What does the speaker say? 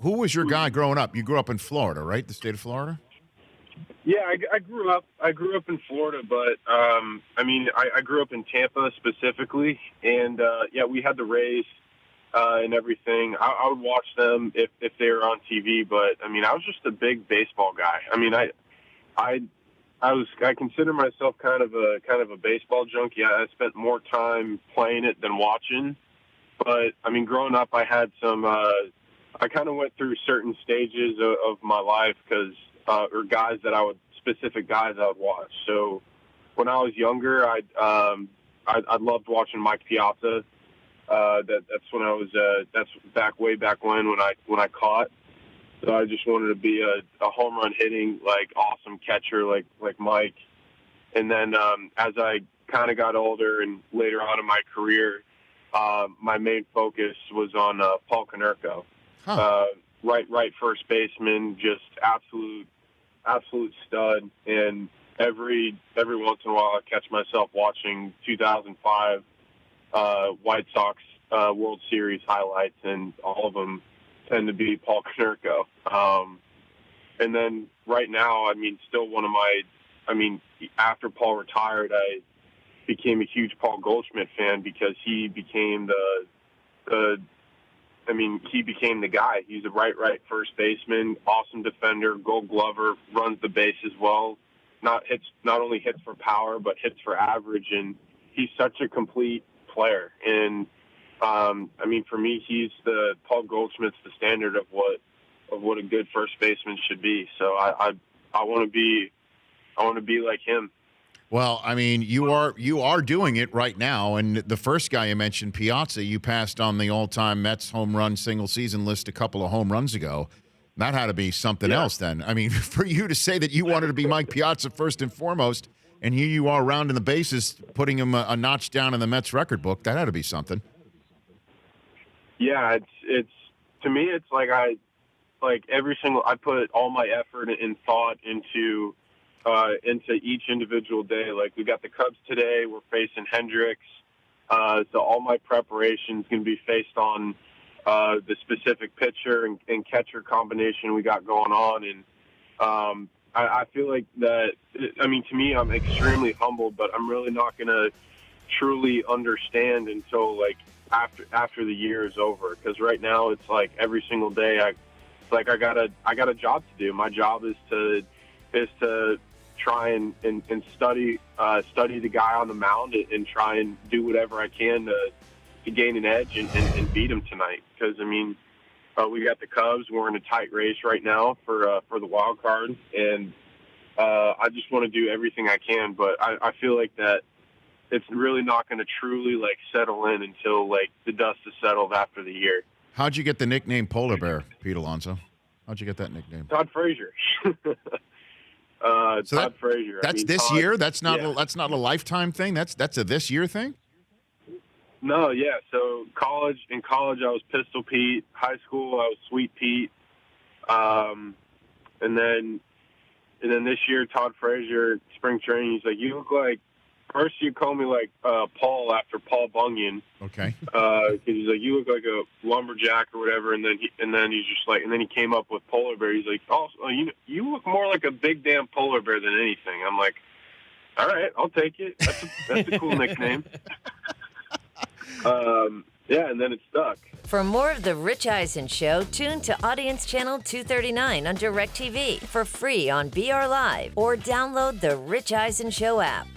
Who was your guy growing up? You grew up in Florida, right? The state of Florida? Yeah, I grew up. I grew up in Florida, but I grew up in Tampa specifically, and yeah, we had the Rays and everything. I would watch them if they were on TV, but I mean, I was just a big baseball guy. I mean, I consider myself kind of a baseball junkie. I spent more time playing it than watching, but I mean, growing up, I had some. I kind of went through certain stages of my life because. Or specific guys I would watch. So when I was younger, I loved watching Mike Piazza. That's way back when I caught. So I just wanted to be a home run hitting, like awesome catcher like Mike. And then as I kind of got older and later on in my career, my main focus was on Paul Konerko. Huh. Right first baseman, just absolute stud. And every once in a while I catch myself watching 2005 White Sox World Series highlights, and all of them tend to be Paul Konerko. And then right now, I mean, still after Paul retired, I became a huge Paul Goldschmidt fan because he became he became the guy. He's a right first baseman, awesome defender, Gold Glover, runs the base as well. Not only hits for power, but hits for average, and he's such a complete player. And for me, Paul Goldschmidt's the standard of what a good first baseman should be. So I want to be like him. Well, I mean, you are doing it right now, and the first guy you mentioned, Piazza, you passed on the all-time Mets home run single season list a couple of home runs ago. That had to be something else then. I mean, for you to say that you wanted to be Mike Piazza first and foremost, and here you are rounding the bases, putting him a notch down in the Mets record book, that had to be something. Yeah, it's to me, it's like I put all my effort and thought into each individual day. Like, we got the Cubs today, we're facing Hendricks. So all my preparations can be based on the specific pitcher and catcher combination we got going on. And I feel like that, to me, I'm extremely humbled, but I'm really not going to truly understand until like after the year is over. Because right now it's like every single day I got a job to do. My job is to try and study the guy on the mound and try and do whatever I can to gain an edge and beat him tonight. Because we got the Cubs. We're in a tight race right now for the wild card, and I just want to do everything I can. But I feel like that it's really not going to truly like settle in until like the dust is settled after the year. How'd you get the nickname Polar Bear, Pete Alonso? How'd you get that nickname? Todd Frazier. Todd Frazier. That's this Todd, year. That's not a lifetime thing. That's a this year thing. No, yeah. So in college I was Pistol Pete. High school I was Sweet Pete. And then this year Todd Frazier, spring training. He's like, you look like. First, you call me like Paul after Paul Bunyan. Okay. Because he's like, you look like a lumberjack or whatever, and then he's just like, and then he came up with Polar Bear. He's like, oh, you look more like a big damn polar bear than anything. I'm like, all right, I'll take it. That's a cool nickname. Yeah, and then it stuck. For more of The Rich Eisen Show, tune to Audience Channel 239 on DirecTV for free on BR Live, or download The Rich Eisen Show app.